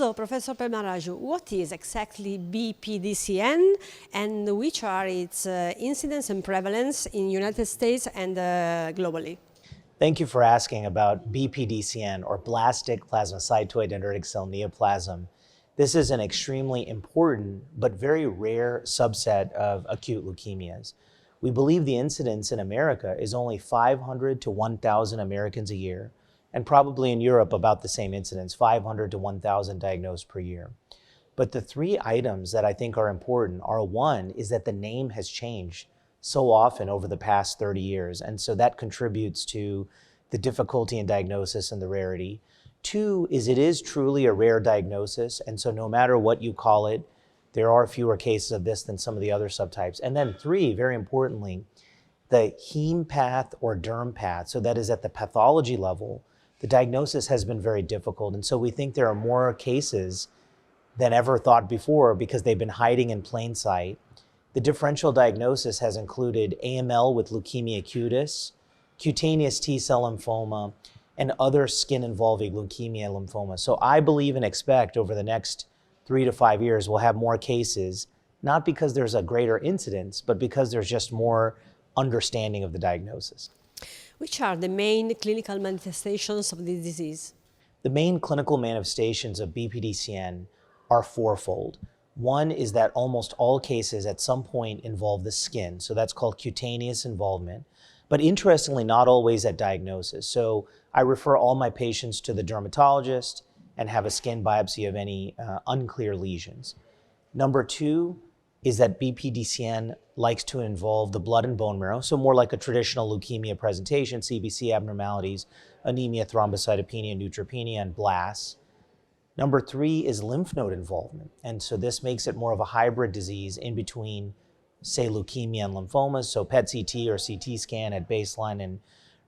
So, Professor Pemmaraju, what is exactly BPDCN and which are its incidence and prevalence in the United States and globally? Thank you for asking about BPDCN, or Blastic Plasmacytoid Dendritic Cell Neoplasm. This is an extremely important but very rare subset of acute leukemias. We believe the incidence in America is only 500 to 1,000 Americans a year, and probably in Europe about the same incidence, 500 to 1,000 diagnosed per year. But the three items that I think are important are, one, is that the name has changed so often over the past 30 years, and so that contributes to the difficulty in diagnosis and the rarity. Two is it is truly a rare diagnosis, and so no matter what you call it, there are fewer cases of this than some of the other subtypes. And then three, very importantly, the heme path or derm path, so that is at the pathology level, the diagnosis has been very difficult. And so we think there are more cases than ever thought before because they've been hiding in plain sight. The differential diagnosis has included AML with leukemia cutis, cutaneous T-cell lymphoma, and other skin-involving leukemia lymphoma. So I believe and expect over the next 3 to 5 years we'll have more cases, not because there's a greater incidence, but because there's just more understanding of the diagnosis. Which are the main clinical manifestations of this disease? The main clinical manifestations of BPDCN are fourfold. One is that almost all cases at some point involve the skin, so that's called cutaneous involvement. But interestingly, not always at diagnosis. So I refer all my patients to the dermatologist and have a skin biopsy of any unclear lesions. Number two is that BPDCN likes to involve the blood and bone marrow, so more like a traditional leukemia presentation, CBC abnormalities, anemia, thrombocytopenia, neutropenia, and blasts. Number three is lymph node involvement, and so this makes it more of a hybrid disease in between, say, leukemia and lymphomas, so PET-CT or CT scan at baseline and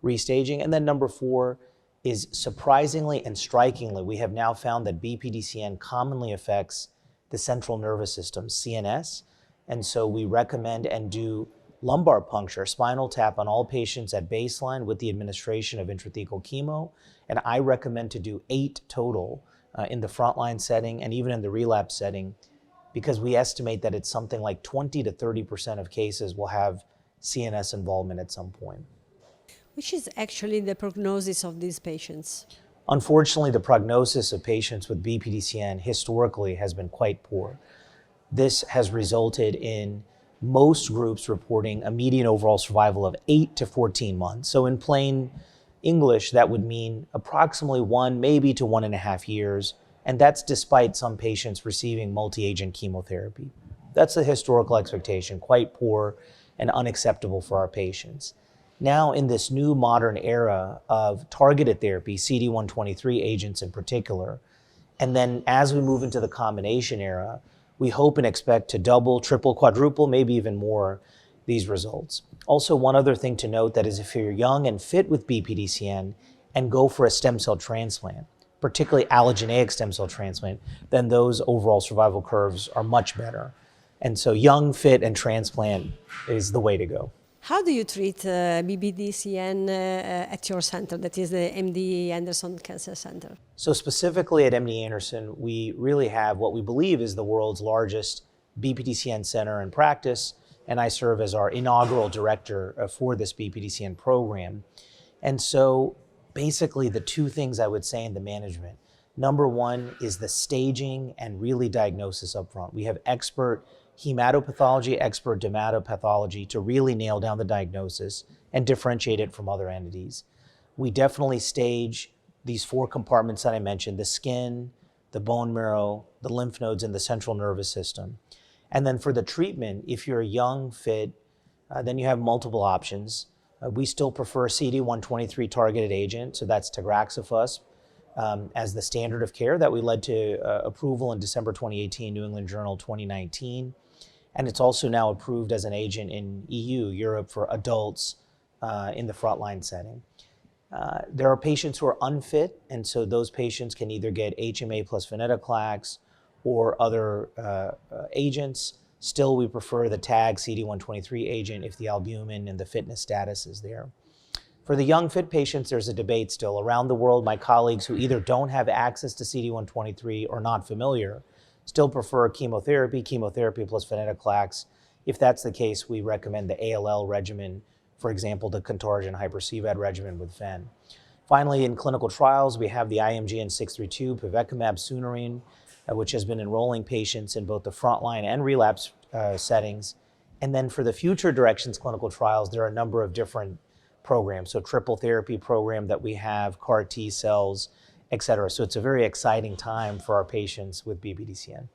restaging. And then number four is, surprisingly and strikingly, we have now found that BPDCN commonly affects the central nervous system, CNS, and so we recommend and do lumbar puncture, spinal tap on all patients at baseline with the administration of intrathecal chemo, and I recommend to do 8 total in the frontline setting and even in the relapse setting, because we estimate that it's something like 20 to 30% of cases will have CNS involvement at some point. Which is actually the prognosis of these patients? Unfortunately, the prognosis of patients with BPDCN historically has been quite poor. This has resulted in most groups reporting a median overall survival of 8 to 14 months. So in plain English, that would mean approximately 1, maybe to 1.5 years, and that's despite some patients receiving multi-agent chemotherapy. That's the historical expectation, quite poor and unacceptable for our patients. Now, in this new modern era of targeted therapy, CD123 agents in particular, and then as we move into the combination era, we hope and expect to double, triple, quadruple, maybe even more these results. Also, one other thing to note that is if you're young and fit with BPDCN and go for a stem cell transplant, particularly allogeneic stem cell transplant, then those overall survival curves are much better. And so young, fit, and transplant is the way to go. How do you treat BPDCN at your center, that is the MD Anderson Cancer Center? So specifically at MD Anderson, we really have what we believe is the world's largest BPDCN center in practice, and I serve as our inaugural director for this BPDCN program. And so basically the two things I would say in the management. Number one is the staging and really diagnosis up front. We have expert hematopathology, expert dermatopathology to really nail down the diagnosis and differentiate it from other entities. We definitely stage these 4 compartments that I mentioned, the skin, the bone marrow, the lymph nodes, and the central nervous system. And then for the treatment, if you're young, fit, then you have multiple options. We still prefer CD123 targeted agent, so that's tagraxofusp, as the standard of care that we led to approval in December 2018, New England Journal 2019. And it's also now approved as an agent in EU, Europe, for adults in the frontline setting. There are patients who are unfit, and so those patients can either get HMA plus venetoclax or other agents. Still, we prefer the TAG CD123 agent if the albumin and the fitness status is there. For the young fit patients, there's a debate still. Around the world, my colleagues who either don't have access to CD123 or not familiar still prefer chemotherapy plus venetoclax. If that's the case, we recommend the ALL regimen, for example, the Cantargia hyper-CVAD regimen with ven. Finally, in clinical trials, we have the IMGN 632 pivekimab sunirine, which has been enrolling patients in both the frontline and relapse settings. And then for the future directions clinical trials, there are a number of different programs. So triple therapy program that we have, CAR T cells, et cetera. So it's a very exciting time for our patients with BPDCN.